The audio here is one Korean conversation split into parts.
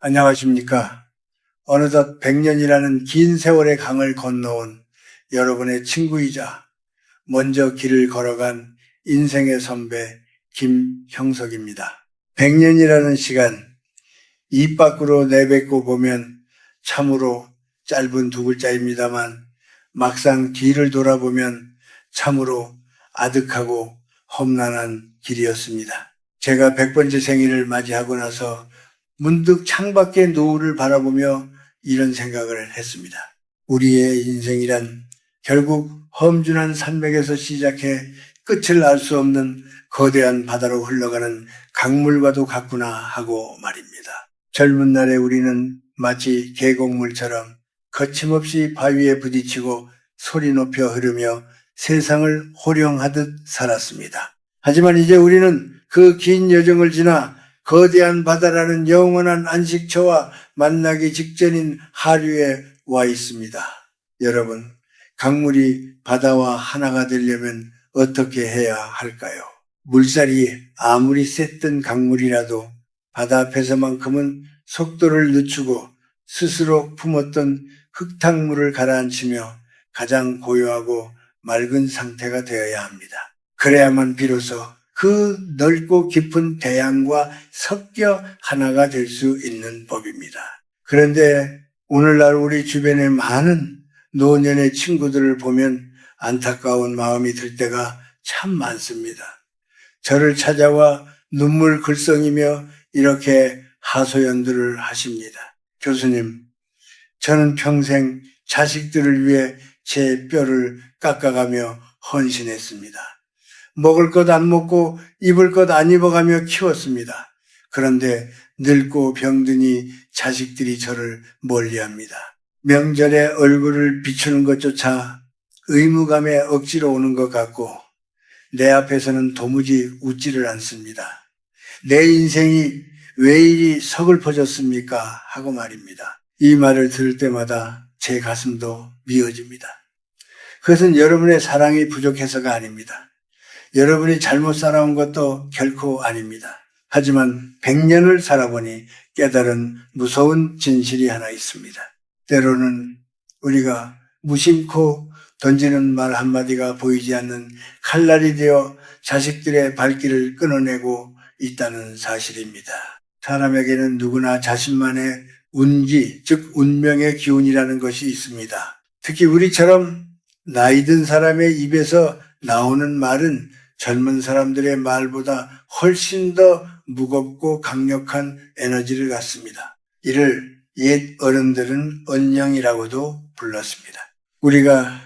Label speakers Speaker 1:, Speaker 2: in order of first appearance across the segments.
Speaker 1: 안녕하십니까. 어느덧 100년이라는 긴 세월의 강을 건너온 여러분의 친구이자 먼저 길을 걸어간 인생의 선배 김형석입니다. 100년이라는 시간, 입 밖으로 내뱉고 보면 참으로 짧은 두 글자입니다만 막상 뒤를 돌아보면 참으로 아득하고 험난한 길이었습니다. 제가 100번째 생일을 맞이하고 나서 문득 창밖의 노을을 바라보며 이런 생각을 했습니다. 우리의 인생이란 결국 험준한 산맥에서 시작해 끝을 알 수 없는 거대한 바다로 흘러가는 강물과도 같구나 하고 말입니다. 젊은 날에 우리는 마치 계곡물처럼 거침없이 바위에 부딪히고 소리 높여 흐르며 세상을 호령하듯 살았습니다. 하지만 이제 우리는 그 긴 여정을 지나 거대한 바다라는 영원한 안식처와 만나기 직전인 하류에 와 있습니다. 여러분, 강물이 바다와 하나가 되려면 어떻게 해야 할까요? 물살이 아무리 셌던 강물이라도 바다 앞에서만큼은 속도를 늦추고 스스로 품었던 흙탕물을 가라앉히며 가장 고요하고 맑은 상태가 되어야 합니다. 그래야만 비로소 그 넓고 깊은 대양과 섞여 하나가 될 수 있는 법입니다. 그런데 오늘날 우리 주변의 많은 노년의 친구들을 보면 안타까운 마음이 들 때가 참 많습니다. 저를 찾아와 눈물 글썽이며 이렇게 하소연들을 하십니다. 교수님, 저는 평생 자식들을 위해 제 뼈를 깎아가며 헌신했습니다. 먹을 것 안 먹고 입을 것 안 입어가며 키웠습니다. 그런데 늙고 병드니 자식들이 저를 멀리합니다. 명절에 얼굴을 비추는 것조차 의무감에 억지로 오는 것 같고 내 앞에서는 도무지 웃지를 않습니다. 내 인생이 왜 이리 서글퍼졌습니까? 하고 말입니다. 이 말을 들을 때마다 제 가슴도 미어집니다. 그것은 여러분의 사랑이 부족해서가 아닙니다. 여러분이 잘못 살아온 것도 결코 아닙니다. 하지만 100년을 살아보니 깨달은 무서운 진실이 하나 있습니다. 때로는 우리가 무심코 던지는 말 한마디가 보이지 않는 칼날이 되어 자식들의 발길을 끊어내고 있다는 사실입니다. 사람에게는 누구나 자신만의 운기, 즉 운명의 기운이라는 것이 있습니다. 특히 우리처럼 나이 든 사람의 입에서 나오는 말은 젊은 사람들의 말보다 훨씬 더 무겁고 강력한 에너지를 갖습니다. 이를 옛 어른들은 언령이라고도 불렀습니다. 우리가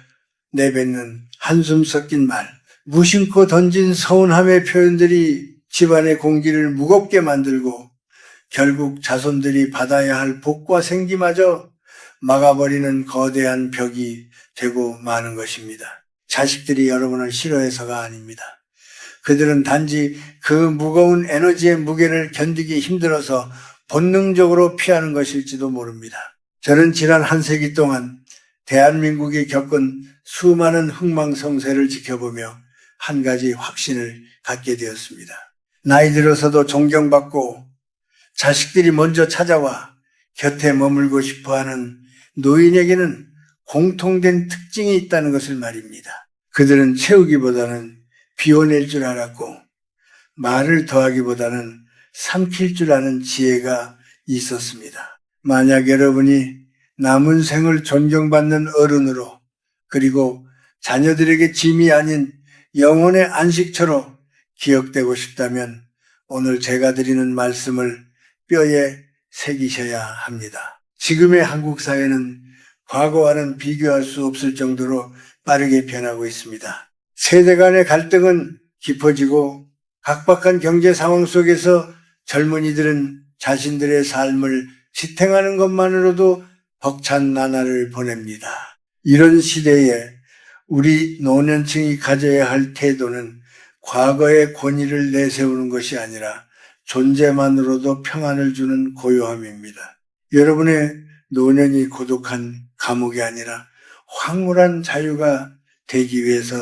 Speaker 1: 내뱉는 한숨 섞인 말, 무심코 던진 서운함의 표현들이 집안의 공기를 무겁게 만들고 결국 자손들이 받아야 할 복과 생기마저 막아버리는 거대한 벽이 되고 마는 것입니다. 자식들이 여러분을 싫어해서가 아닙니다. 그들은 단지 그 무거운 에너지의 무게를 견디기 힘들어서 본능적으로 피하는 것일지도 모릅니다. 저는 지난 한 세기 동안 대한민국이 겪은 수많은 흥망성쇠를 지켜보며 한 가지 확신을 갖게 되었습니다. 나이 들어서도 존경받고 자식들이 먼저 찾아와 곁에 머물고 싶어하는 노인에게는 공통된 특징이 있다는 것을 말입니다. 그들은 채우기보다는 비워낼 줄 알았고 말을 더하기보다는 삼킬 줄 아는 지혜가 있었습니다. 만약 여러분이 남은 생을 존경받는 어른으로 그리고 자녀들에게 짐이 아닌 영혼의 안식처로 기억되고 싶다면 오늘 제가 드리는 말씀을 뼈에 새기셔야 합니다. 지금의 한국 사회는 과거와는 비교할 수 없을 정도로 빠르게 변하고 있습니다. 세대 간의 갈등은 깊어지고 각박한 경제 상황 속에서 젊은이들은 자신들의 삶을 지탱하는 것만으로도 벅찬 나날을 보냅니다. 이런 시대에 우리 노년층이 가져야 할 태도는 과거의 권위를 내세우는 것이 아니라 존재만으로도 평안을 주는 고요함입니다. 여러분의 노년이 고독한 감옥이 아니라 황홀한 자유가 되기 위해서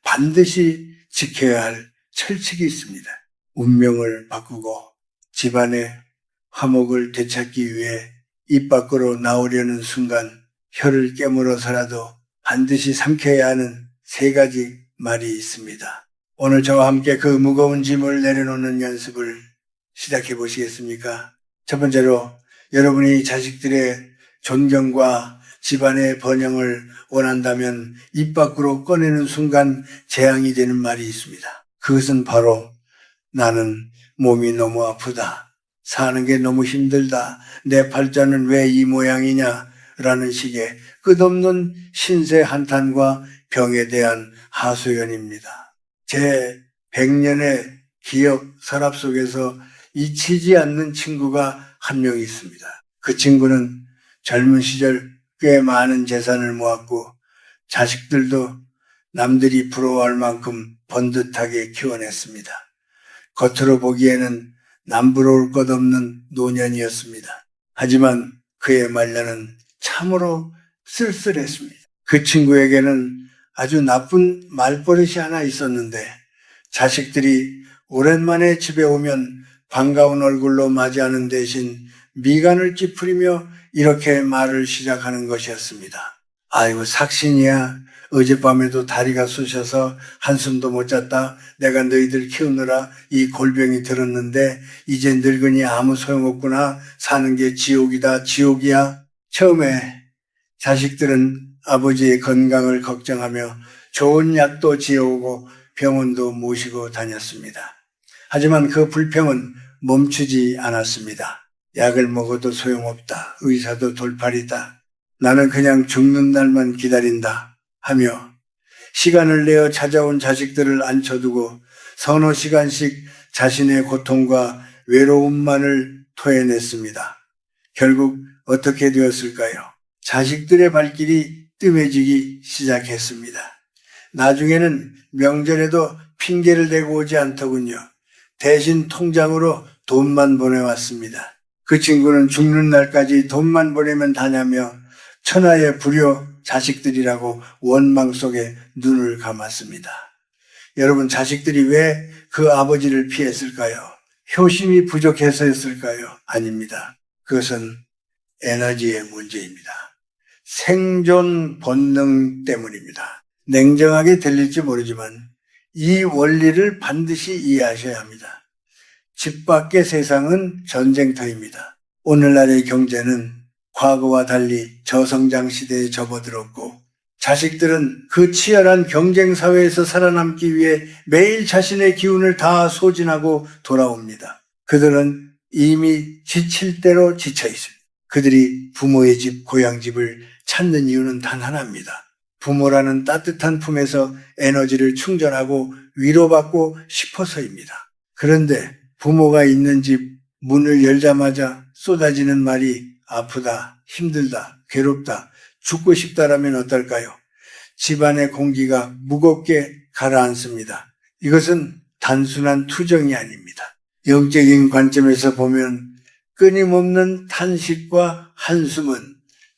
Speaker 1: 반드시 지켜야 할 철칙이 있습니다. 운명을 바꾸고 집안의 화목을 되찾기 위해 입 밖으로 나오려는 순간 혀를 깨물어서라도 반드시 삼켜야 하는 3가지 말이 있습니다. 오늘 저와 함께 그 무거운 짐을 내려놓는 연습을 시작해 보시겠습니까? 첫 번째로 여러분이 자식들의 존경과 집안의 번영을 원한다면 입 밖으로 꺼내는 순간 재앙이 되는 말이 있습니다. 그것은 바로 나는 몸이 너무 아프다. 사는 게 너무 힘들다. 내 팔자는 왜 이 모양이냐? 라는 식의 끝없는 신세 한탄과 병에 대한 하소연입니다. 제 100년의 기억 서랍 속에서 잊히지 않는 친구가 한 명 있습니다. 그 친구는 젊은 시절 꽤 많은 재산을 모았고 자식들도 남들이 부러워할 만큼 번듯하게 키워냈습니다. 겉으로 보기에는 남부러울 것 없는 노년이었습니다. 하지만 그의 말년은 참으로 쓸쓸했습니다. 그 친구에게는 아주 나쁜 말버릇이 하나 있었는데 자식들이 오랜만에 집에 오면 반가운 얼굴로 맞이하는 대신 미간을 찌푸리며 이렇게 말을 시작하는 것이었습니다. 아이고 삭신이야. 어젯밤에도 다리가 쑤셔서 한숨도 못 잤다. 내가 너희들 키우느라 이 골병이 들었는데 이제 늙으니 아무 소용없구나. 사는 게 지옥이다. 지옥이야. 처음에 자식들은 아버지의 건강을 걱정하며 좋은 약도 지어오고 병원도 모시고 다녔습니다. 하지만 그 불평은 멈추지 않았습니다. 약을 먹어도 소용없다. 의사도 돌팔이다. 나는 그냥 죽는 날만 기다린다. 하며 시간을 내어 찾아온 자식들을 앉혀두고 서너 시간씩 자신의 고통과 외로움만을 토해냈습니다. 결국 어떻게 되었을까요? 자식들의 발길이 뜸해지기 시작했습니다. 나중에는 명절에도 핑계를 대고 오지 않더군요. 대신 통장으로 돈만 보내왔습니다. 그 친구는 죽는 날까지 돈만 보내면 다냐며 천하의 불효 자식들이라고 원망 속에 눈을 감았습니다. 여러분, 자식들이 왜 그 아버지를 피했을까요? 효심이 부족해서였을까요? 아닙니다. 그것은 에너지의 문제입니다. 생존 본능 때문입니다. 냉정하게 들릴지 모르지만 이 원리를 반드시 이해하셔야 합니다. 집 밖의 세상은 전쟁터입니다. 오늘날의 경제는 과거와 달리 저성장 시대에 접어들었고 자식들은 그 치열한 경쟁 사회에서 살아남기 위해 매일 자신의 기운을 다 소진하고 돌아옵니다. 그들은 이미 지칠 대로 지쳐 있습니다. 그들이 부모의 집, 고향집을 찾는 이유는 단 하나입니다. 부모라는 따뜻한 품에서 에너지를 충전하고 위로받고 싶어서입니다. 그런데 부모가 있는 집 문을 열자마자 쏟아지는 말이 아프다, 힘들다, 괴롭다, 죽고 싶다라면 어떨까요? 집안의 공기가 무겁게 가라앉습니다. 이것은 단순한 투정이 아닙니다. 영적인 관점에서 보면 끊임없는 탄식과 한숨은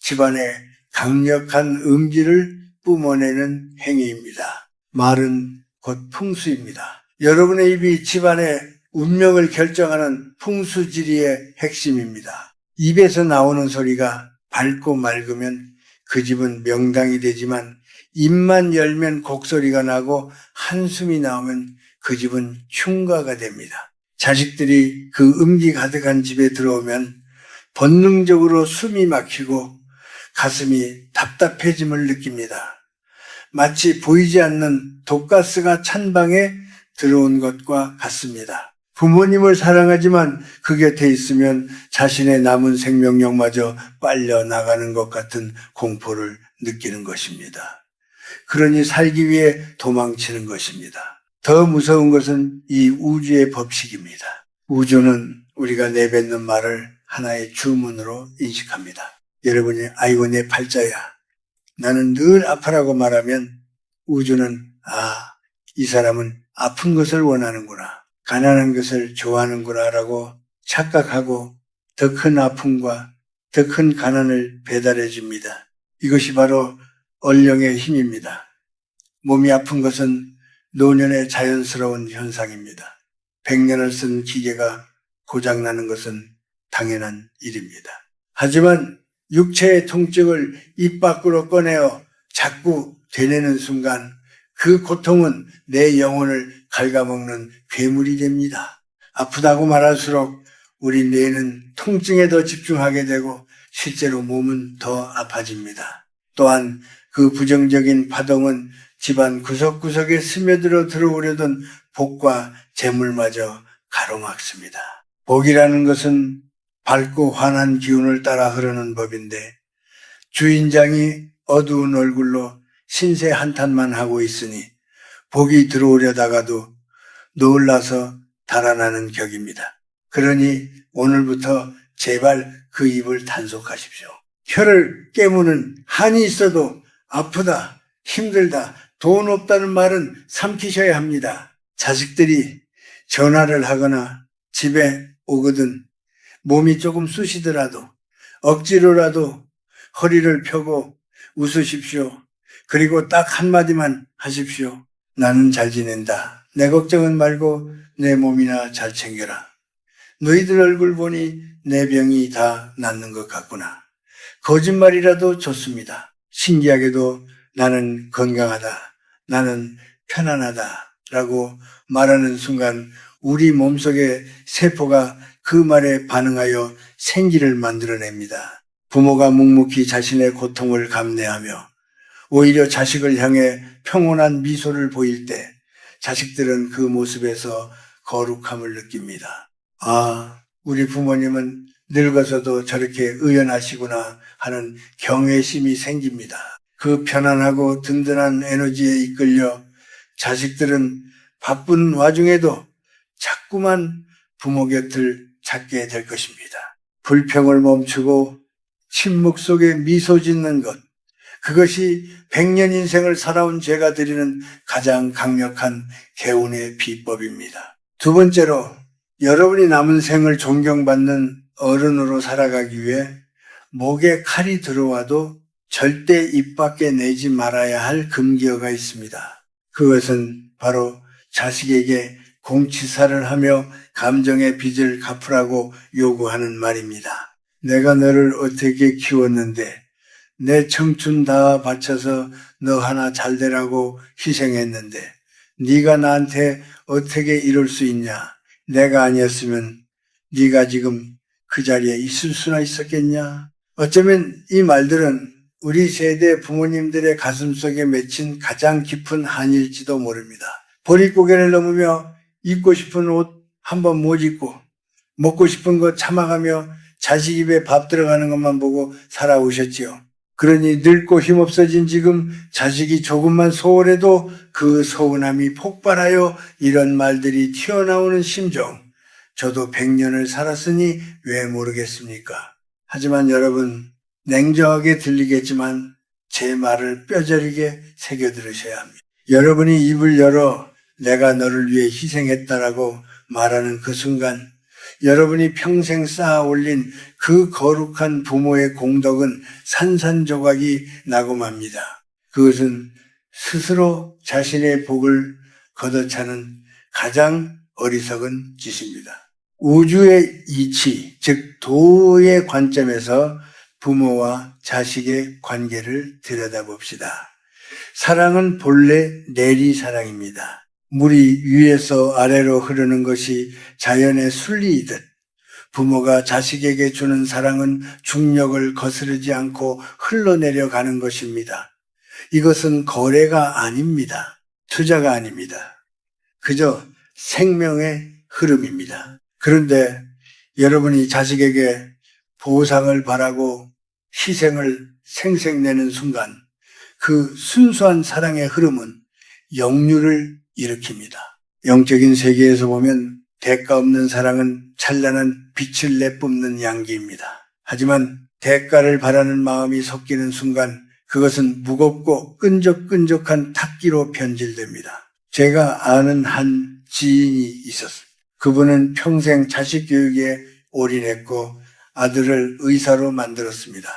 Speaker 1: 집안의 강력한 음기를 뿜어내는 행위입니다. 말은 곧 풍수입니다. 여러분의 입이 집안의 운명을 결정하는 풍수지리의 핵심입니다. 입에서 나오는 소리가 밝고 맑으면 그 집은 명당이 되지만 입만 열면 곡소리가 나고 한숨이 나오면 그 집은 흉가가 됩니다. 자식들이 그 음기 가득한 집에 들어오면 본능적으로 숨이 막히고 가슴이 답답해짐을 느낍니다. 마치 보이지 않는 독가스가 찬 방에 들어온 것과 같습니다. 부모님을 사랑하지만 그 곁에 있으면 자신의 남은 생명력마저 빨려나가는 것 같은 공포를 느끼는 것입니다. 그러니 살기 위해 도망치는 것입니다. 더 무서운 것은 이 우주의 법칙입니다. 우주는 우리가 내뱉는 말을 하나의 주문으로 인식합니다. 여러분이 아이고 내 팔자야. 나는 늘 아파라고 말하면 우주는 이 사람은 아픈 것을 원하는구나. 가난한 것을 좋아하는구나 라고 착각하고 더 큰 아픔과 더 큰 가난을 배달해 줍니다. 이것이 바로 얼령의 힘입니다. 몸이 아픈 것은 노년의 자연스러운 현상입니다. 100년을 쓴 기계가 고장나는 것은 당연한 일입니다. 하지만 육체의 통증을 입 밖으로 꺼내어 자꾸 되뇌는 순간 그 고통은 내 영혼을 갉아먹는 괴물이 됩니다. 아프다고 말할수록 우리 뇌는 통증에 더 집중하게 되고 실제로 몸은 더 아파집니다. 또한 그 부정적인 파동은 집안 구석구석에 스며들어 들어오려던 복과 재물마저 가로막습니다. 복이라는 것은 밝고 환한 기운을 따라 흐르는 법인데 주인장이 어두운 얼굴로 신세 한탄만 하고 있으니 복이 들어오려다가도 놀라서 달아나는 격입니다. 그러니 오늘부터 제발 그 입을 단속하십시오. 혀를 깨무는 한이 있어도 아프다, 힘들다, 돈 없다는 말은 삼키셔야 합니다. 자식들이 전화를 하거나 집에 오거든 몸이 조금 쑤시더라도 억지로라도 허리를 펴고 웃으십시오. 그리고 딱 한마디만 하십시오. 나는 잘 지낸다. 내 걱정은 말고 내 몸이나 잘 챙겨라. 너희들 얼굴 보니 내 병이 다 낫는 것 같구나. 거짓말이라도 좋습니다. 신기하게도 나는 건강하다. 나는 편안하다. 라고 말하는 순간 우리 몸속의 세포가 그 말에 반응하여 생기를 만들어냅니다. 부모가 묵묵히 자신의 고통을 감내하며 오히려 자식을 향해 평온한 미소를 보일 때 자식들은 그 모습에서 거룩함을 느낍니다. 아, 우리 부모님은 늙어서도 저렇게 의연하시구나 하는 경외심이 생깁니다. 그 편안하고 든든한 에너지에 이끌려 자식들은 바쁜 와중에도 자꾸만 부모 곁을 찾게 될 것입니다. 불평을 멈추고 침묵 속에 미소 짓는 것, 그것이 100년 인생을 살아온 제가 드리는 가장 강력한 개운의 비법입니다. 두 번째로, 여러분이 남은 생을 존경받는 어른으로 살아가기 위해 목에 칼이 들어와도 절대 입 밖에 내지 말아야 할 금기어가 있습니다. 그것은 바로 자식에게 공치사를 하며 감정의 빚을 갚으라고 요구하는 말입니다. 내가 너를 어떻게 키웠는데 내 청춘 다 바쳐서 너 하나 잘 되라고 희생했는데 네가 나한테 어떻게 이럴 수 있냐? 내가 아니었으면 네가 지금 그 자리에 있을 수나 있었겠냐? 어쩌면 이 말들은 우리 세대 부모님들의 가슴속에 맺힌 가장 깊은 한일지도 모릅니다. 보릿고개를 넘으며 입고 싶은 옷 한 번 못 입고 먹고 싶은 거 참아가며 자식 입에 밥 들어가는 것만 보고 살아오셨지요. 그러니 늙고 힘없어진 지금 자식이 조금만 소홀해도 그 서운함이 폭발하여 이런 말들이 튀어나오는 심정. 저도 100년을 살았으니 왜 모르겠습니까? 하지만 여러분, 냉정하게 들리겠지만 제 말을 뼈저리게 새겨 들으셔야 합니다. 여러분이 입을 열어 내가 너를 위해 희생했다라고 말하는 그 순간 여러분이 평생 쌓아 올린 그 거룩한 부모의 공덕은 산산조각이 나고 맙니다. 그것은 스스로 자신의 복을 걷어차는 가장 어리석은 짓입니다. 우주의 이치, 즉 도의 관점에서 부모와 자식의 관계를 들여다봅시다. 사랑은 본래 내리사랑입니다. 물이 위에서 아래로 흐르는 것이 자연의 순리이듯 부모가 자식에게 주는 사랑은 중력을 거스르지 않고 흘러내려가는 것입니다. 이것은 거래가 아닙니다. 투자가 아닙니다. 그저 생명의 흐름입니다. 그런데 여러분이 자식에게 보상을 바라고 희생을 생색내는 순간 그 순수한 사랑의 흐름은 역류를 일으킵니다. 영적인 세계에서 보면 대가 없는 사랑은 찬란한 빛을 내뿜는 양기입니다. 하지만 대가를 바라는 마음이 섞이는 순간 그것은 무겁고 끈적끈적한 탁기로 변질됩니다. 제가 아는 한 지인이 있었습니다. 그분은 평생 자식 교육에 올인했고 아들을 의사로 만들었습니다.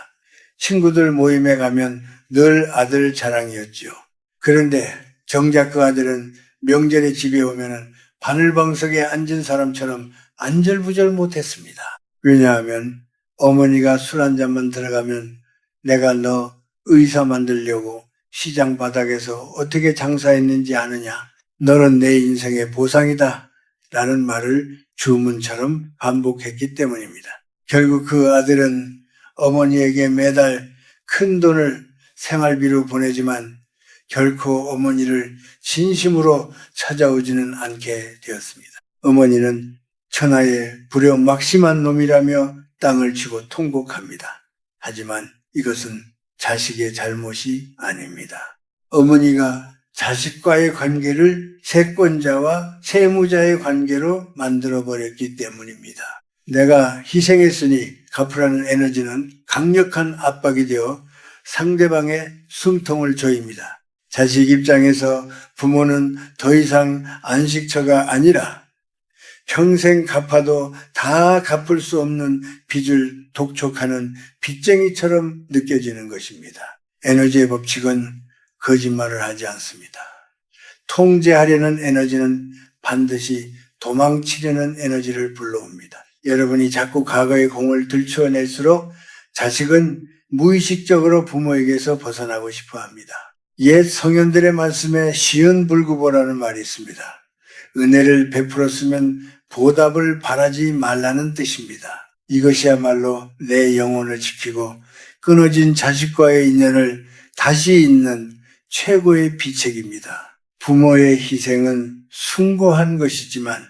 Speaker 1: 친구들 모임에 가면 늘 아들 자랑이었지요. 그런데 정작 그 아들은 명절에 집에 오면은 바늘방석에 앉은 사람처럼 안절부절 못했습니다. 왜냐하면 어머니가 술 한 잔만 들어가면 내가 너 의사 만들려고 시장 바닥에서 어떻게 장사했는지 아느냐. 너는 내 인생의 보상이다. 라는 말을 주문처럼 반복했기 때문입니다. 결국 그 아들은 어머니에게 매달 큰 돈을 생활비로 보내지만 결코 어머니를 진심으로 찾아오지는 않게 되었습니다. 어머니는 천하의 불효막심한 놈이라며 땅을 치고 통곡합니다. 하지만 이것은 자식의 잘못이 아닙니다. 어머니가 자식과의 관계를 채권자와 채무자의 관계로 만들어버렸기 때문입니다. 내가 희생했으니 갚으라는 에너지는 강력한 압박이 되어 상대방의 숨통을 조입니다. 자식 입장에서 부모는 더 이상 안식처가 아니라 평생 갚아도 다 갚을 수 없는 빚을 독촉하는 빚쟁이처럼 느껴지는 것입니다. 에너지의 법칙은 거짓말을 하지 않습니다. 통제하려는 에너지는 반드시 도망치려는 에너지를 불러옵니다. 여러분이 자꾸 과거의 공을 들추어낼수록 자식은 무의식적으로 부모에게서 벗어나고 싶어 합니다. 옛 성현들의 말씀에 시은불구보라는 말이 있습니다. 은혜를 베풀었으면 보답을 바라지 말라는 뜻입니다. 이것이야말로 내 영혼을 지키고 끊어진 자식과의 인연을 다시 잇는 최고의 비책입니다. 부모의 희생은 숭고한 것이지만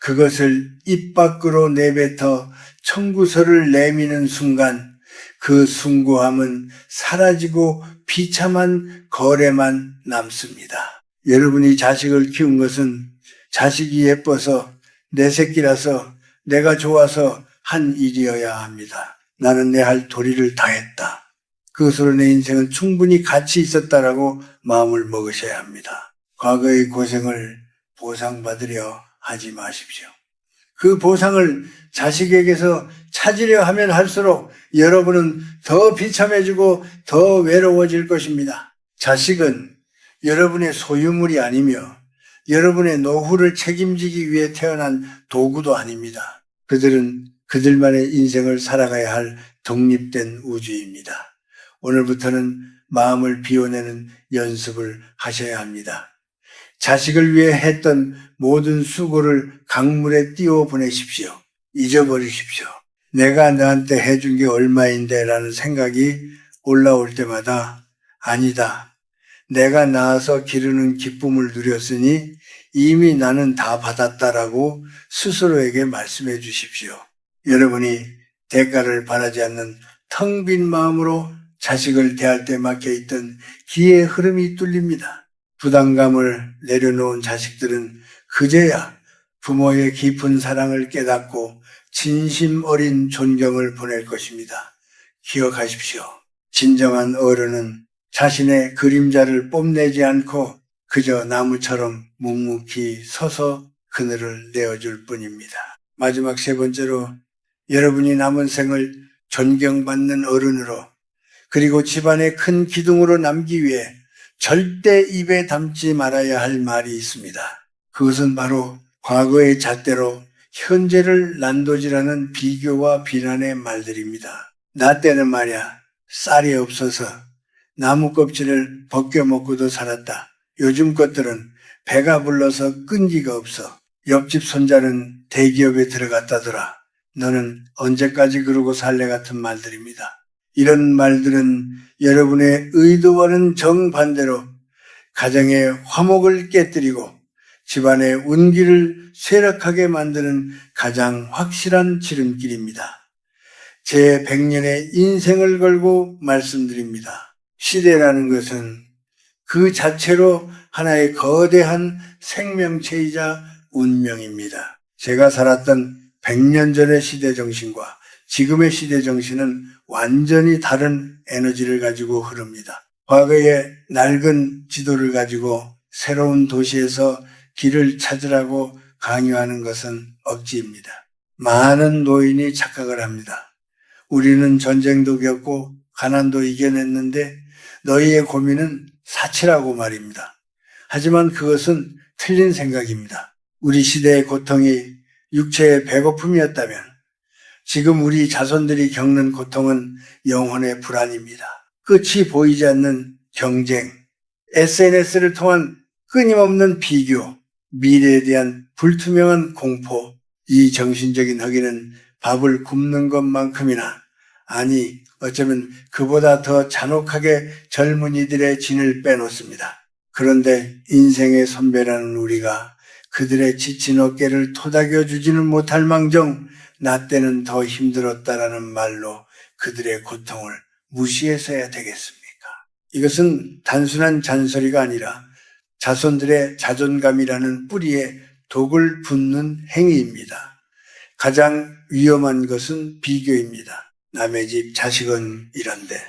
Speaker 1: 그것을 입 밖으로 내뱉어 청구서를 내미는 순간 그 숭고함은 사라지고 비참한 거래만 남습니다. 여러분이 자식을 키운 것은 자식이 예뻐서 내 새끼라서 내가 좋아서 한 일이어야 합니다. 나는 내 할 도리를 다했다. 그것으로 내 인생은 충분히 가치 있었다라고 마음을 먹으셔야 합니다. 과거의 고생을 보상받으려 하지 마십시오. 그 보상을 자식에게서 찾으려 하면 할수록 여러분은 더 비참해지고 더 외로워질 것입니다. 자식은 여러분의 소유물이 아니며 여러분의 노후를 책임지기 위해 태어난 도구도 아닙니다. 그들은 그들만의 인생을 살아가야 할 독립된 우주입니다. 오늘부터는 마음을 비워내는 연습을 하셔야 합니다. 자식을 위해 했던 모든 수고를 강물에 띄워 보내십시오. 잊어버리십시오. 내가 너한테 해준 게 얼마인데 라는 생각이 올라올 때마다 아니다. 내가 낳아서 기르는 기쁨을 누렸으니 이미 나는 다 받았다라고 스스로에게 말씀해 주십시오. 여러분이 대가를 바라지 않는 텅 빈 마음으로 자식을 대할 때 막혀있던 기의 흐름이 뚫립니다. 부담감을 내려놓은 자식들은 그제야 부모의 깊은 사랑을 깨닫고 진심 어린 존경을 보낼 것입니다. 기억하십시오. 진정한 어른은 자신의 그림자를 뽐내지 않고 그저 나무처럼 묵묵히 서서 그늘을 내어줄 뿐입니다. 마지막 세 번째로 여러분이 남은 생을 존경받는 어른으로 그리고 집안의 큰 기둥으로 남기 위해 절대 입에 담지 말아야 할 말이 있습니다. 그것은 바로 과거의 잣대로 현재를 난도질하는 비교와 비난의 말들입니다. 나 때는 말이야 쌀이 없어서 나무 껍질을 벗겨 먹고도 살았다. 요즘 것들은 배가 불러서 끈기가 없어. 옆집 손자는 대기업에 들어갔다더라. 너는 언제까지 그러고 살래 같은 말들입니다. 이런 말들은 여러분의 의도와는 정반대로 가정의 화목을 깨뜨리고 집안의 운기를 쇠락하게 만드는 가장 확실한 지름길입니다. 제 100년의 인생을 걸고 말씀드립니다. 시대라는 것은 그 자체로 하나의 거대한 생명체이자 운명입니다. 제가 살았던 100년 전의 시대 정신과 지금의 시대 정신은 완전히 다른 에너지를 가지고 흐릅니다. 과거의 낡은 지도를 가지고 새로운 도시에서 길을 찾으라고 강요하는 것은 억지입니다. 많은 노인이 착각을 합니다. 우리는 전쟁도 겪고 가난도 이겨냈는데 너희의 고민은 사치라고 말입니다. 하지만 그것은 틀린 생각입니다. 우리 시대의 고통이 육체의 배고픔이었다면 지금 우리 자손들이 겪는 고통은 영혼의 불안입니다. 끝이 보이지 않는 경쟁, SNS를 통한 끊임없는 비교, 미래에 대한 불투명한 공포, 이 정신적인 허기는 밥을 굶는 것만큼이나, 아니 어쩌면 그보다 더 잔혹하게 젊은이들의 진을 빼놓습니다. 그런데 인생의 선배라는 우리가 그들의 지친 어깨를 토닥여 주지는 못할 망정 나 때는 더 힘들었다라는 말로 그들의 고통을 무시해서야 되겠습니까? 이것은 단순한 잔소리가 아니라 자손들의 자존감이라는 뿌리에 독을 붓는 행위입니다. 가장 위험한 것은 비교입니다. 남의 집 자식은 이런데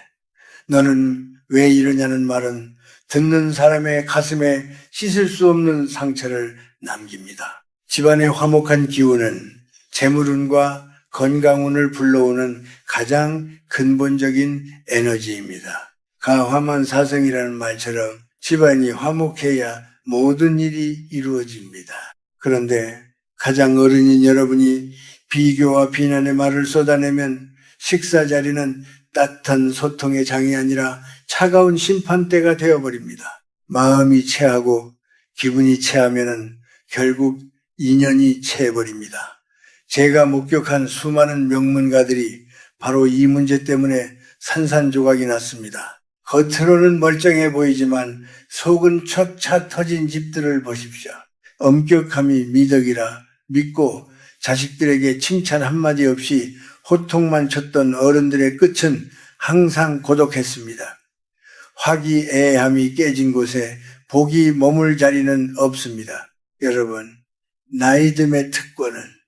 Speaker 1: 너는 왜 이러냐는 말은 듣는 사람의 가슴에 씻을 수 없는 상처를 남깁니다. 집안의 화목한 기운은 재물운과 건강운을 불러오는 가장 근본적인 에너지입니다. 가화만사성이라는 말처럼 집안이 화목해야 모든 일이 이루어집니다. 그런데 가장 어른인 여러분이 비교와 비난의 말을 쏟아내면 식사 자리는 따뜻한 소통의 장이 아니라 차가운 심판대가 되어버립니다. 마음이 체하고 기분이 체하면은 결국 인연이 체해버립니다. 제가 목격한 수많은 명문가들이 바로 이 문제 때문에 산산조각이 났습니다. 겉으로는 멀쩡해 보이지만 속은 척 차 터진 집들을 보십시오. 엄격함이 미덕이라 믿고 자식들에게 칭찬 한마디 없이 호통만 쳤던 어른들의 끝은 항상 고독했습니다. 화기애애함이 깨진 곳에 복이 머물 자리는 없습니다. 여러분, 나이듦의 특권은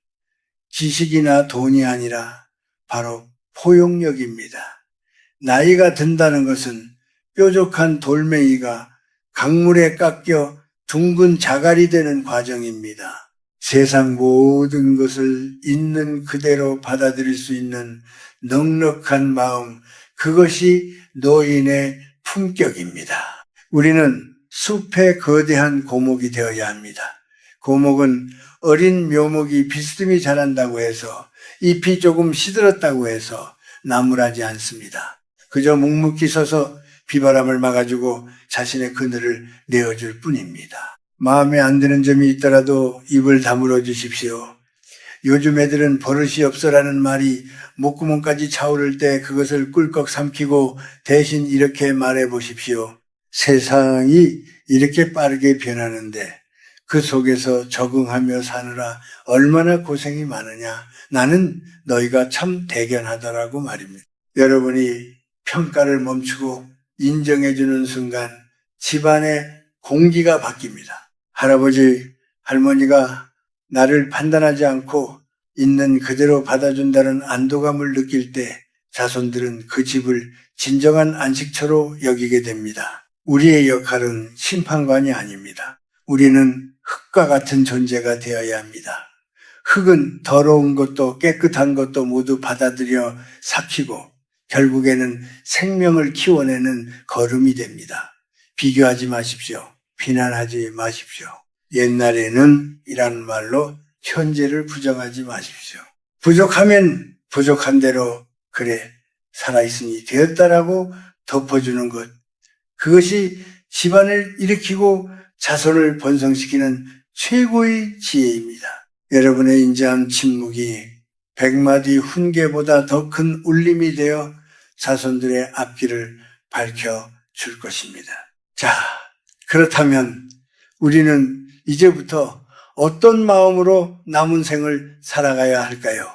Speaker 1: 지식이나 돈이 아니라 바로 포용력입니다. 나이가 든다는 것은 뾰족한 돌멩이가 강물에 깎여 둥근 자갈이 되는 과정입니다. 세상 모든 것을 있는 그대로 받아들일 수 있는 넉넉한 마음, 그것이 노인의 품격입니다. 우리는 숲의 거대한 고목이 되어야 합니다. 고목은 어린 묘목이 비스듬히 자란다고 해서 잎이 조금 시들었다고 해서 나무라지 않습니다. 그저 묵묵히 서서 비바람을 막아주고 자신의 그늘을 내어줄 뿐입니다. 마음에 안 드는 점이 있더라도 입을 다물어 주십시오. 요즘 애들은 버릇이 없어라는 말이 목구멍까지 차오를 때 그것을 꿀꺽 삼키고 대신 이렇게 말해 보십시오. 세상이 이렇게 빠르게 변하는데 그 속에서 적응하며 사느라 얼마나 고생이 많으냐. 나는 너희가 참 대견하더라고 말입니다. 여러분이 평가를 멈추고 인정해주는 순간 집안의 공기가 바뀝니다. 할아버지, 할머니가 나를 판단하지 않고 있는 그대로 받아준다는 안도감을 느낄 때 자손들은 그 집을 진정한 안식처로 여기게 됩니다. 우리의 역할은 심판관이 아닙니다. 우리는 흙과 같은 존재가 되어야 합니다. 흙은 더러운 것도 깨끗한 것도 모두 받아들여 삭히고 결국에는 생명을 키워내는 거름이 됩니다. 비교하지 마십시오. 비난하지 마십시오. 옛날에는 이라는 말로 현재를 부정하지 마십시오. 부족하면 부족한 대로 그래 살아있으니 되었다라고 덮어주는 것. 그것이 집안을 일으키고 자손을 번성시키는 최고의 지혜입니다. 여러분의 인자한 침묵이 100마디 훈계보다 더 큰 울림이 되어 자손들의 앞길을 밝혀줄 것입니다. 자, 그렇다면 우리는 이제부터 어떤 마음으로 남은 생을 살아가야 할까요?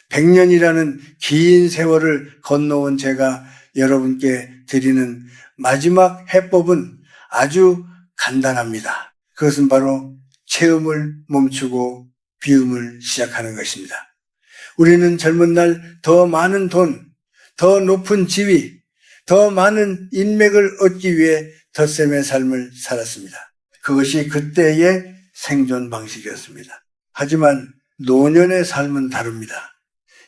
Speaker 1: 100년이라는 긴 세월을 건너온 제가 여러분께 드리는 마지막 해법은 아주 간단합니다. 그것은 바로 체험을 멈추고 비움을 시작하는 것입니다. 우리는 젊은 날 더 많은 돈, 더 높은 지위, 더 많은 인맥을 얻기 위해 덧셈의 삶을 살았습니다. 그것이 그때의 생존 방식이었습니다. 하지만 노년의 삶은 다릅니다.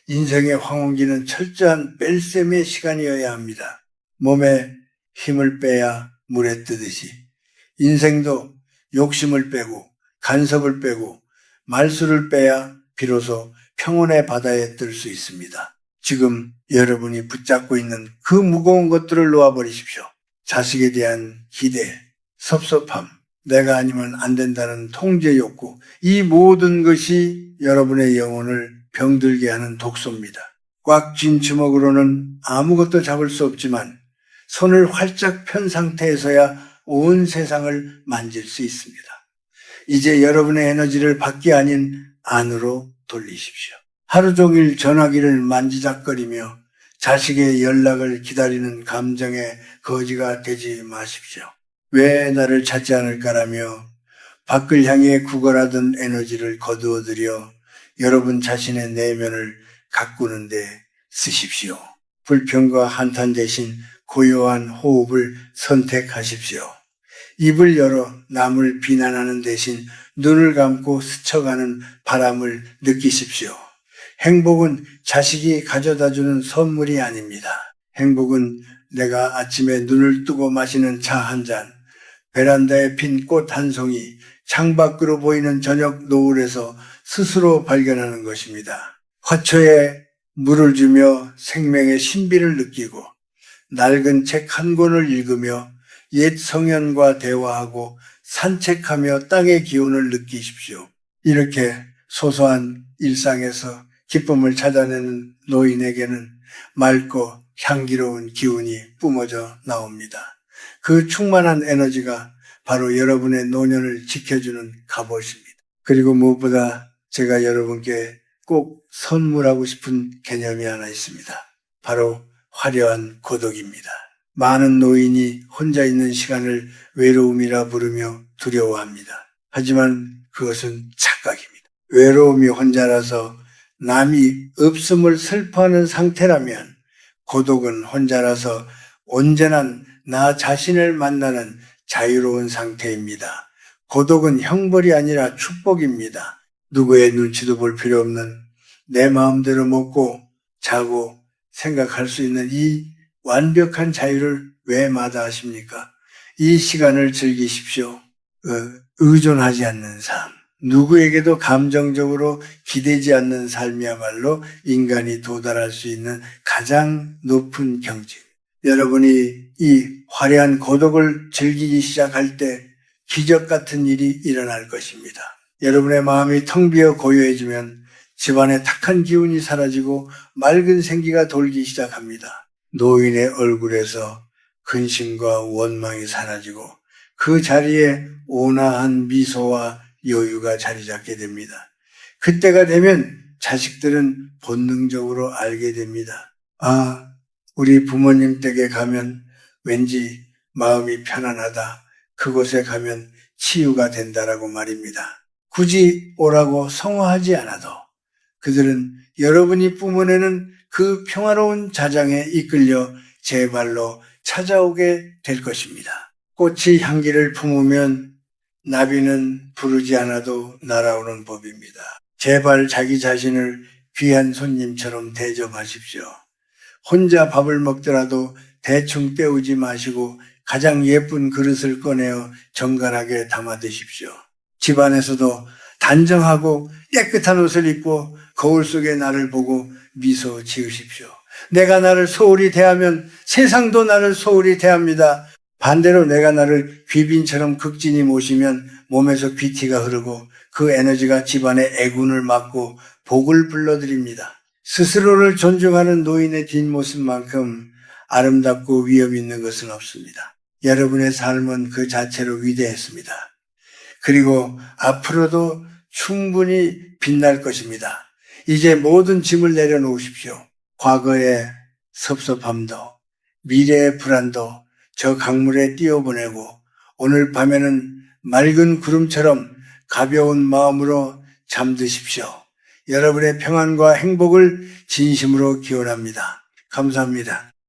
Speaker 1: 인생의 황혼기는 철저한 뺄셈의 시간이어야 합니다. 몸에 힘을 빼야 물에 뜨듯이 인생도 욕심을 빼고 간섭을 빼고 말수를 빼야 비로소 평온의 바다에 뜰 수 있습니다. 지금 여러분이 붙잡고 있는 그 무거운 것들을 놓아버리십시오. 자식에 대한 기대, 섭섭함, 내가 아니면 안 된다는 통제 욕구, 이 모든 것이 여러분의 영혼을 병들게 하는 독소입니다. 꽉 쥔 주먹으로는 아무것도 잡을 수 없지만 손을 활짝 편 상태에서야 온 세상을 만질 수 있습니다. 이제 여러분의 에너지를 밖이 아닌 안으로 돌리십시오. 하루 종일 전화기를 만지작거리며 자식의 연락을 기다리는 감정의 거지가 되지 마십시오. 왜 나를 찾지 않을까라며 밖을 향해 구걸하던 에너지를 거두어들여 여러분 자신의 내면을 가꾸는데 쓰십시오. 불평과 한탄 대신 고요한 호흡을 선택하십시오. 입을 열어 남을 비난하는 대신 눈을 감고 스쳐가는 바람을 느끼십시오. 행복은 자식이 가져다주는 선물이 아닙니다. 행복은 내가 아침에 눈을 뜨고 마시는 차 한 잔, 베란다에 핀 꽃 한 송이, 창밖으로 보이는 저녁 노을에서 스스로 발견하는 것입니다. 화초에 물을 주며 생명의 신비를 느끼고 낡은 책 한 권을 읽으며 옛 성현과 대화하고 산책하며 땅의 기운을 느끼십시오. 이렇게 소소한 일상에서 기쁨을 찾아내는 노인에게는 맑고 향기로운 기운이 뿜어져 나옵니다. 그 충만한 에너지가 바로 여러분의 노년을 지켜주는 갑옷입니다. 그리고 무엇보다 제가 여러분께 꼭 선물하고 싶은 개념이 하나 있습니다. 바로 화려한 고독입니다. 많은 노인이 혼자 있는 시간을 외로움이라 부르며 두려워합니다. 하지만 그것은 착각입니다. 외로움이 혼자라서 남이 없음을 슬퍼하는 상태라면 고독은 혼자라서 온전한 나 자신을 만나는 자유로운 상태입니다. 고독은 형벌이 아니라 축복입니다. 누구의 눈치도 볼 필요 없는 내 마음대로 먹고 자고 생각할 수 있는 이 완벽한 자유를 왜 마다하십니까? 이 시간을 즐기십시오. 의존하지 않는 삶, 누구에게도 감정적으로 기대지 않는 삶이야말로 인간이 도달할 수 있는 가장 높은 경지. 여러분이 이 화려한 고독을 즐기기 시작할 때 기적 같은 일이 일어날 것입니다. 여러분의 마음이 텅 비어 고요해지면 집안의 탁한 기운이 사라지고 맑은 생기가 돌기 시작합니다. 노인의 얼굴에서 근심과 원망이 사라지고 그 자리에 온화한 미소와 여유가 자리 잡게 됩니다. 그때가 되면 자식들은 본능적으로 알게 됩니다. 아, 우리 부모님 댁에 가면 왠지 마음이 편안하다. 그곳에 가면 치유가 된다라고 말입니다. 굳이 오라고 성화하지 않아도 그들은 여러분이 뿜어내는 그 평화로운 자장에 이끌려 제 발로 찾아오게 될 것입니다. 꽃이 향기를 품으면 나비는 부르지 않아도 날아오는 법입니다. 제발 자기 자신을 귀한 손님처럼 대접하십시오. 혼자 밥을 먹더라도 대충 때우지 마시고 가장 예쁜 그릇을 꺼내어 정갈하게 담아 드십시오. 집안에서도 단정하고 깨끗한 옷을 입고 거울 속에 나를 보고 미소 지으십시오. 내가 나를 소홀히 대하면 세상도 나를 소홀히 대합니다. 반대로 내가 나를 귀빈처럼 극진히 모시면 몸에서 귀티가 흐르고 그 에너지가 집안의 애군을 막고 복을 불러드립니다. 스스로를 존중하는 노인의 뒷모습만큼 아름답고 위험 있는 것은 없습니다. 여러분의 삶은 그 자체로 위대했습니다. 그리고 앞으로도 충분히 빛날 것입니다. 이제 모든 짐을 내려놓으십시오. 과거의 섭섭함도 미래의 불안도 저 강물에 띄워보내고 오늘 밤에는 맑은 구름처럼 가벼운 마음으로 잠드십시오. 여러분의 평안과 행복을 진심으로 기원합니다. 감사합니다.